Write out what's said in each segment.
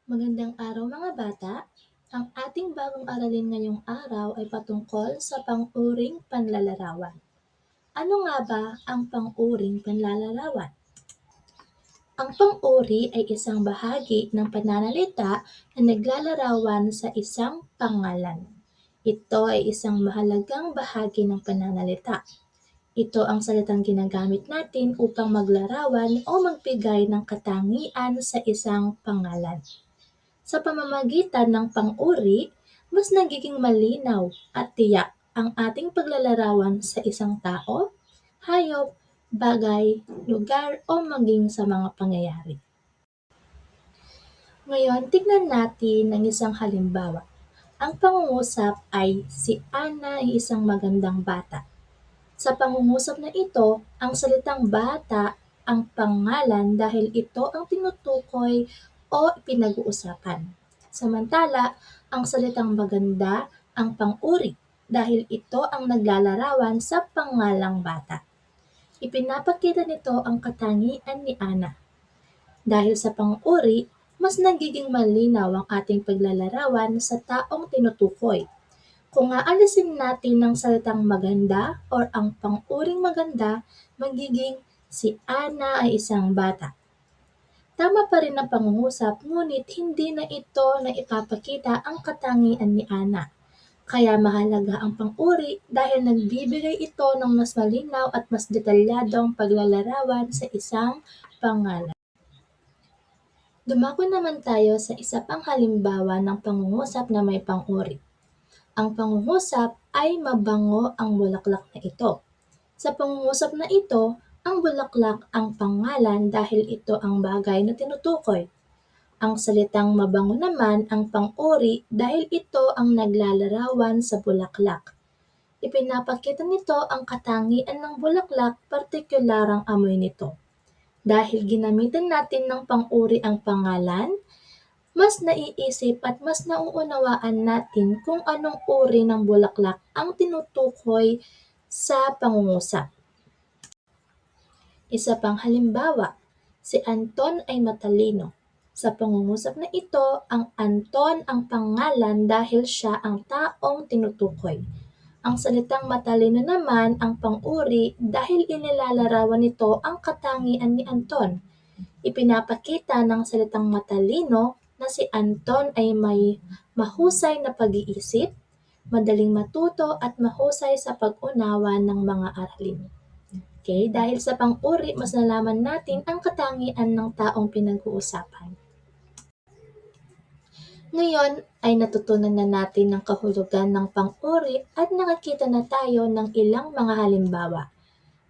Magandang araw mga bata! Ang ating bagong aralin ngayong araw ay patungkol sa pang-uring panlalarawan. Ano nga ba ang pang-uring panlalarawan? Ang pang-uri ay isang bahagi ng pananalita na naglalarawan sa isang pangalan. Ito ay isang mahalagang bahagi ng pananalita. Ito ang salitang ginagamit natin upang maglarawan o magbigay ng katangian sa isang pangalan. Sa pamamagitan ng pang-uri, mas nagiging malinaw at tiyak ang ating paglalarawan sa isang tao, hayop, bagay, lugar o maging sa mga pangyayari. Ngayon, tignan natin ang isang halimbawa. Ang pangungusap ay si Ana ay isang magandang bata. Sa pangungusap na ito, ang salitang bata ang pangalan dahil ito ang tinutukoy o pinag-uusapan. Samantala, ang salitang maganda ang pang-uri dahil ito ang naglalarawan sa pangalang bata. Ipinapakita nito ang katangian ni Ana. Dahil sa pang-uri, mas nagiging malinaw ang ating paglalarawan sa taong tinutukoy. Kung aalisin natin ng salitang maganda or ang pang-uring maganda, magiging si Ana ay isang bata. Tama pa rin ang pangungusap, ngunit hindi na ito na ipapakita ang katangian ni Ana. Kaya mahalaga ang pang-uri dahil nagbibigay ito ng mas malinaw at mas detalyadong paglalarawan sa isang pangalan. Dumako naman tayo sa isa pang halimbawa ng pangungusap na may pang-uri. Ang pangungusap ay mabango ang bulaklak na ito. Sa pangungusap na ito, ang bulaklak ang pangalan dahil ito ang bagay na tinutukoy. Ang salitang mabango naman ang pang-uri dahil ito ang naglalarawan sa bulaklak. Ipinapakita nito ang katangian ng bulaklak, partikular ang amoy nito. Dahil ginamitan natin ng pang-uri ang pangalan, mas naiisip at mas nauunawaan natin kung anong uri ng bulaklak ang tinutukoy sa pangungusap. Isa pang halimbawa, si Anton ay matalino. Sa pangungusap na ito, ang Anton ang pangalan dahil siya ang taong tinutukoy. Ang salitang matalino naman ang pang-uri dahil inilalarawan nito ang katangian ni Anton. Ipinapakita ng salitang matalino na si Anton ay may mahusay na pag-iisip, madaling matuto at mahusay sa pag-unawa ng mga aralin. Okay, dahil sa pang-uri, mas nalaman natin ang katangian ng taong pinag-uusapan. Ngayon ay natutunan na natin ang kahulugan ng pang-uri at nakakita na tayo ng ilang mga halimbawa.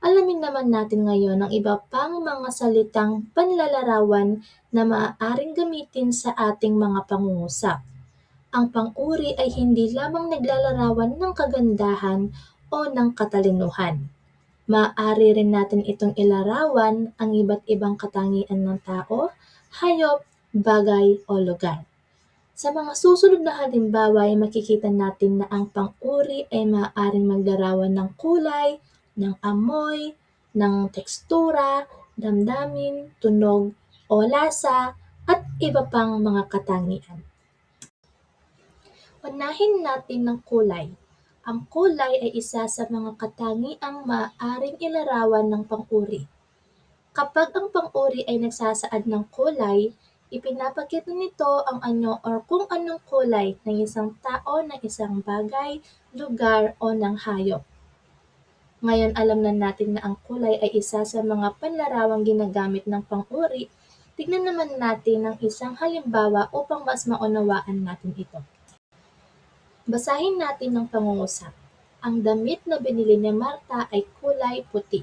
Alamin naman natin ngayon ang iba pang mga salitang panlalarawan na maaaring gamitin sa ating mga pangungusap. Ang pang-uri ay hindi lamang naglalarawan ng kagandahan o ng katalinuhan. Maaari rin natin itong ilarawan ang iba't ibang katangian ng tao, hayop, bagay o lugar. Sa mga susunod na halimbawa ay makikita natin na ang pang-uri ay maaaring maglarawan ng kulay, ng amoy, ng tekstura, damdamin, tunog o lasa at iba pang mga katangian. Unahin natin ng kulay. Ang kulay ay isa sa mga katangiang maaaring ilarawan ng pang-uri. Kapag ang pang-uri ay nagsasaad ng kulay, ipinapakita nito ang anyo or kung anong kulay ng isang tao, ng isang bagay, lugar o ng hayop. Ngayon alam na natin na ang kulay ay isa sa mga panlarawang ginagamit ng pang-uri. Tignan naman natin ang isang halimbawa upang mas maunawaan natin ito. Basahin natin ang pangungusap. Ang damit na binili ni Marta ay kulay puti.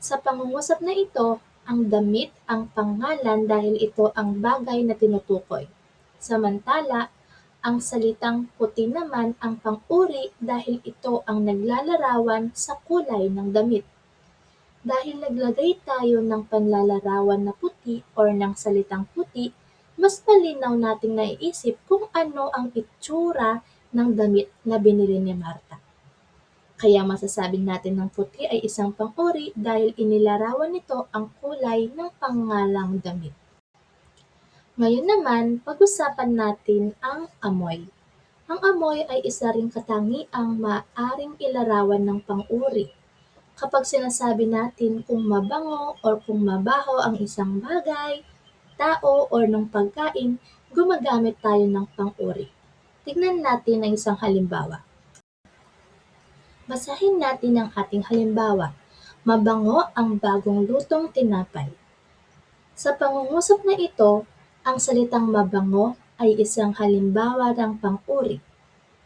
Sa pangungusap na ito, ang damit ang pangalan dahil ito ang bagay na tinutukoy. Samantala, ang salitang puti naman ang pang-uri dahil ito ang naglalarawan sa kulay ng damit. Dahil naglagay tayo ng panlalarawan na puti or ng salitang puti, mas malinaw nating naiisip kung ano ang itsura ng damit na binili ni Marta. Kaya masasabing natin ng puti ay isang pang-uri dahil inilarawan nito ang kulay ng pangalang damit. Ngayon naman, pag-usapan natin ang amoy. Ang amoy ay isa ring katangiang maaaring ilarawan ng pang-uri. Kapag sinasabi natin kung mabango or kung mabaho ang isang bagay, tao or ng pagkain, gumagamit tayo ng pang-uri. Tignan natin ang isang halimbawa. Basahin natin ang ating halimbawa. Mabango ang bagong lutong tinapay. Sa pangungusap na ito, ang salitang mabango ay isang halimbawa ng pang-uri.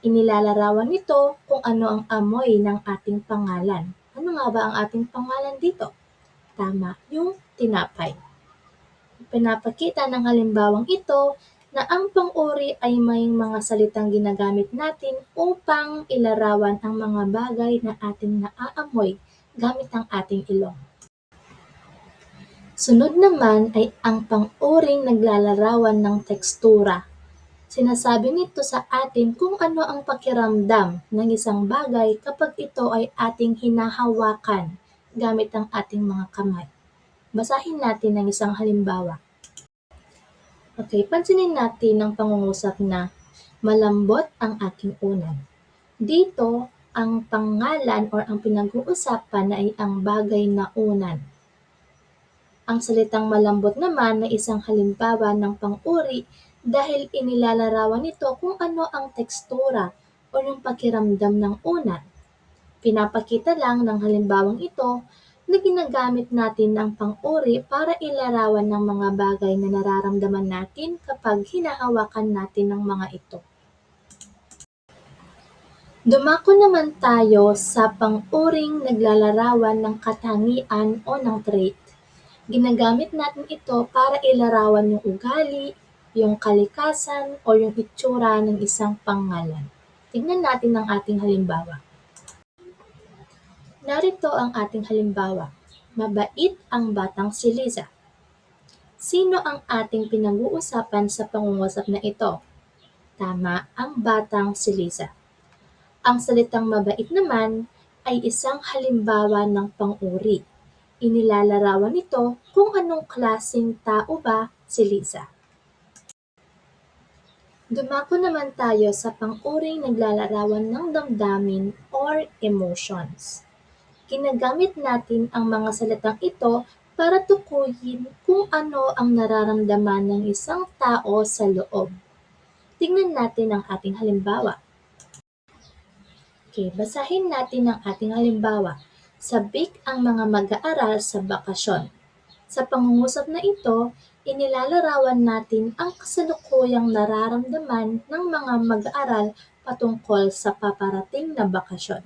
Inilalarawan nito kung ano ang amoy ng ating pangalan. Ano nga ba ang ating pangalan dito? Tama, yung tinapay. Pinapakita ng halimbawang ito na ang pang-uri ay may mga salitang ginagamit natin upang ilarawan ang mga bagay na ating naaamoy gamit ang ating ilong. Sunod naman ay ang pang-uring naglalarawan ng tekstura. Sinasabi nito sa atin kung ano ang pakiramdam ng isang bagay kapag ito ay ating hinahawakan gamit ang ating mga kamay. Basahin natin ang isang halimbawa. Okay, pansinin natin ang pangungusap na malambot ang aking unan. Dito, ang pangalan or ang pinag-uusapan ay ang bagay na unan. Ang salitang malambot naman ay isang halimbawa ng pang-uri dahil inilalarawan nito kung ano ang tekstura o yung pakiramdam ng unan. Pinapakita lang ng halimbawang ito na ginagamit natin ang pang-uri para ilarawan ng mga bagay na nararamdaman natin kapag hinahawakan natin ang mga ito. Dumako naman tayo sa pang-uring naglalarawan ng katangian o ng trait. Ginagamit natin ito para ilarawan yung ugali, yung kalikasan o yung itsura ng isang pangalan. Tingnan natin ang ating halimbawa. Narito ang ating halimbawa. Mabait ang batang si Liza. Sino ang ating pinag-uusapan sa pangungusap na ito? Tama, ang batang si Liza. Ang salitang mabait naman ay isang halimbawa ng pang-uri. Inilalarawan nito kung anong klaseng tao ba si Liza. Dumako naman tayo sa pang-uring naglalarawan ng damdamin or emotions. Ginagamit natin ang mga salitang ito para tukuyin kung ano ang nararamdaman ng isang tao sa loob. Tingnan natin ang ating halimbawa. Okay, basahin natin ang ating halimbawa. Sabik ang mga mag-aaral sa bakasyon. Sa pangungusap na ito, inilalarawan natin ang kasalukuyang nararamdaman ng mga mag-aaral patungkol sa paparating na bakasyon.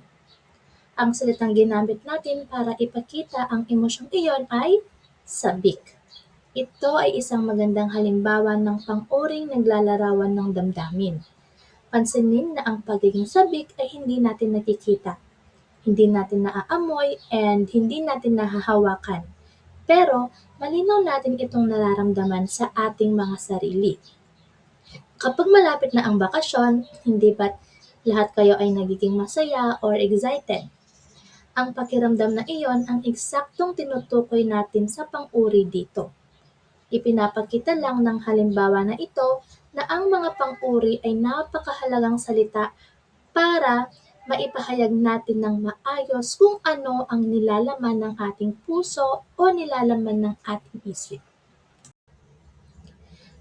Ang salitang ginamit natin para ipakita ang emosyong iyon ay sabik. Ito ay isang magandang halimbawa ng pang-uring naglalarawan ng damdamin. Pansinin na ang pagiging sabik ay hindi natin nakikita, hindi natin naaamoy, and hindi natin nahahawakan. Pero malinaw natin itong nararamdaman sa ating mga sarili. Kapag malapit na ang bakasyon, hindi ba't lahat kayo ay nagiging masaya or excited? Ang pakiramdam na iyon ang eksaktong tinutukoy natin sa pang-uri dito. Ipinapakita lang ng halimbawa na ito na ang mga pang-uri ay napakahalagang salita para maipahayag natin ng maayos kung ano ang nilalaman ng ating puso o nilalaman ng ating isip.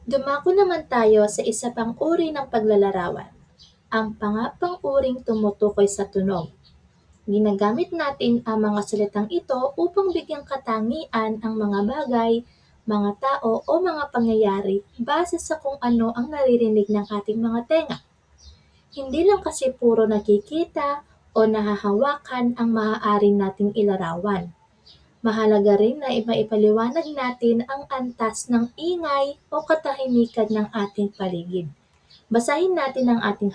Dumako naman tayo sa isa pang uri ng paglalarawan, ang pang-uring tumutukoy sa tunog. Ginagamit natin ang mga salitang ito upang bigyang katangian ang mga bagay, mga tao o mga pangyayari base sa kung ano ang naririnig ng ating mga tenga. Hindi lang kasi puro nakikita o nahahawakan ang maaari nating ilarawan. Mahalaga rin na maipaliwanag natin ang antas ng ingay o katahimikan ng ating paligid. Basahin natin ang ating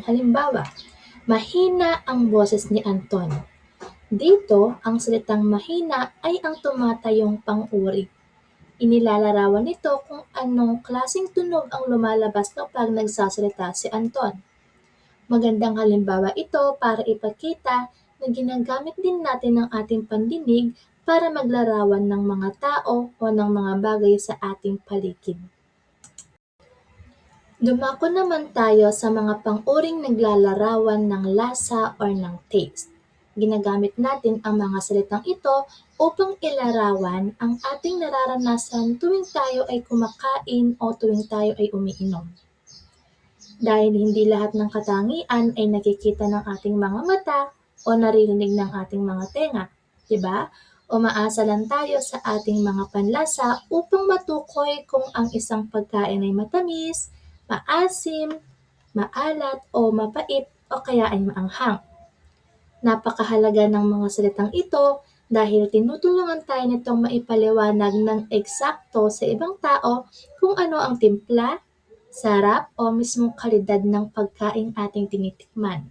halimbawa. Mahina ang boses ni Anton. Dito, ang salitang mahina ay ang tumatayong pang-uri. Inilalarawan nito kung anong klaseng tunog ang lumalabas kapag nagsasalita si Anton. Magandang halimbawa ito para ipakita na ginagamit din natin ang ating pandinig para maglarawan ng mga tao o ng mga bagay sa ating paligid. Dumako naman tayo sa mga pang-uring naglalarawan ng lasa or ng taste. Ginagamit natin ang mga salitang ito upang ilarawan ang ating nararanasan tuwing tayo ay kumakain o tuwing tayo ay umiinom. Dahil hindi lahat ng katangian ay nakikita ng ating mga mata o naririnig ng ating mga tenga, di ba? Umaasa lang tayo sa ating mga panlasa upang matukoy kung ang isang pagkain ay matamis, maasim, maalat o mapait o kaya ay maanghang. Napakahalaga ng mga salitang ito dahil tinutulungan tayo nitong maipaliwanag ng eksakto sa ibang tao kung ano ang timpla, sarap o mismong kalidad ng pagkaing ating tinitikman.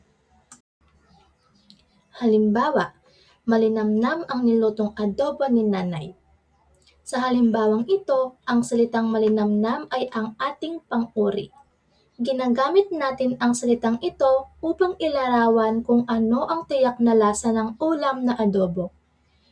Halimbawa, malinamnam ang nilutong adobo ni nanay. Sa halimbawang ito, ang salitang malinamnam ay ang ating pang-uri. Ginagamit natin ang salitang ito upang ilarawan kung ano ang tiyak na lasa ng ulam na adobo.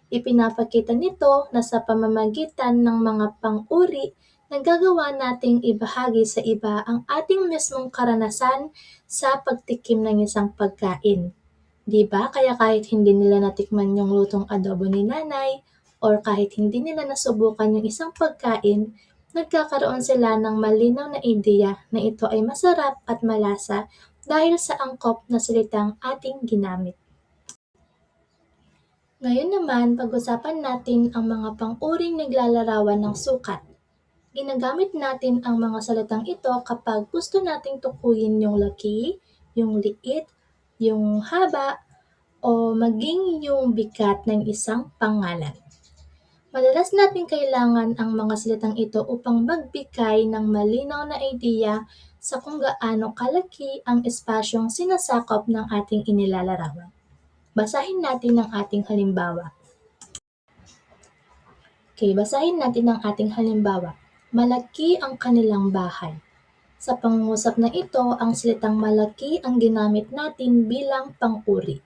Ipinapakita nito na sa pamamagitan ng mga pang-uri, nagagawa nating ibahagi sa iba ang ating mismong karanasan sa pagtikim ng isang pagkain. Di ba? Kaya kahit hindi nila natikman yung lutong adobo ni nanay, or kahit hindi nila nasubukan yung isang pagkain, nagkakaroon sila ng malinaw na ideya na ito ay masarap at malasa dahil sa angkop na salitang ating ginamit. Ngayon naman, pag-usapan natin ang mga pang-uring naglalarawan ng sukat. Ginagamit natin ang mga salitang ito kapag gusto nating tukuyin yung laki, yung liit, yung haba, o maging yung bigat ng isang pangalan. Madalas natin kailangan ang mga salitang ito upang magbigay ng malinaw na ideya sa kung gaano kalaki ang espasyong sinasakop ng ating inilalarawan. Basahin natin ang ating halimbawa. Okay, basahin natin ang ating halimbawa. Malaki ang kanilang bahay. Sa pangungusap na ito, ang salitang malaki ang ginamit natin bilang pang-uri.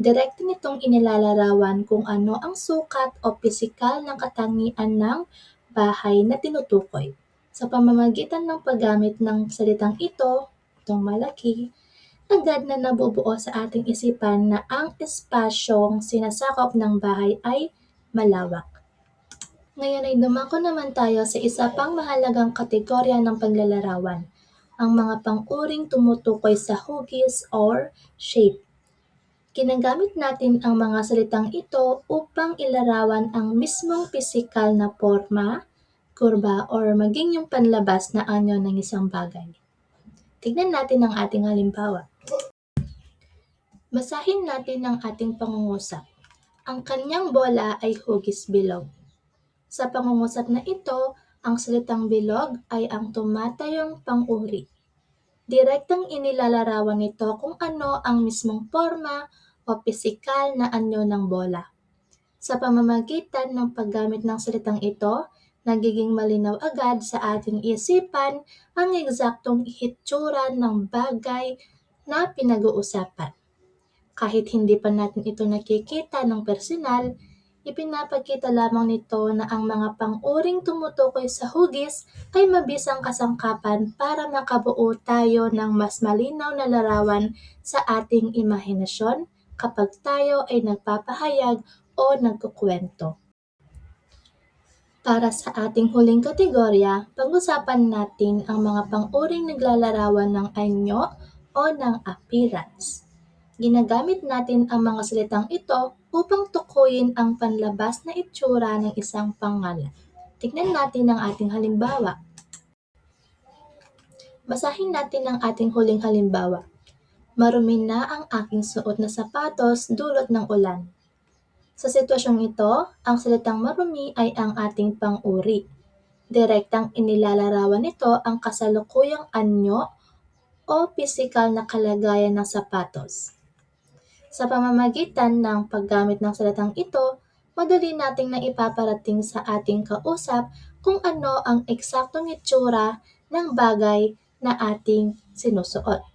Direkta nitong inilalarawan kung ano ang sukat o pisikal ng katangian ng bahay na tinutukoy. Sa pamamagitan ng paggamit ng salitang ito, itong malaki, agad na nabubuo sa ating isipan na ang espasyong sinasakop ng bahay ay malawak. Ngayon ay dumako naman tayo sa isa pang mahalagang kategorya ng paglalarawan, ang mga pang-uring tumutukoy sa hugis or shape. Ginagamit natin ang mga salitang ito upang ilarawan ang mismong pisikal na porma, kurba, or maging yung panlabas na anyo ng isang bagay. Tignan natin ang ating halimbawa. Basahin natin ang ating pangungusap. Ang kanyang bola ay hugis bilog. Sa pangungusap na ito, ang salitang bilog ay ang tumatayong pang-uri. Direktang inilalarawan nito kung ano ang mismong porma o pisikal na anyo ng bola. Sa pamamagitan ng paggamit ng salitang ito, nagiging malinaw agad sa ating isipan ang eksaktong hitsura ng bagay na pinag-uusapan. Kahit hindi pa natin ito nakikita ng personal, ipinapakita lamang nito na ang mga pang-uring tumutukoy sa hugis ay mabisang kasangkapan para makabuo tayo ng mas malinaw na larawan sa ating imahinasyon kapag tayo ay nagpapahayag o nagkukwento. Para sa ating huling kategorya, pag-usapan natin ang mga pang-uring naglalarawan ng anyo o ng appearance. Ginagamit natin ang mga salitang ito upang tukuyin ang panlabas na itsura ng isang pangalan. Tignan natin ang ating halimbawa. Basahin natin ang ating huling halimbawa. Marumi na ang aking suot na sapatos dulot ng ulan. Sa sitwasyong ito, ang salitang marumi ay ang ating pang-uri. Direktang inilalarawan nito ang kasalukuyang anyo o pisikal na kalagayan ng sapatos. Sa pamamagitan ng paggamit ng salitang ito, madali nating naipaparating sa ating kausap kung ano ang eksaktong itsura ng bagay na ating sinusuot.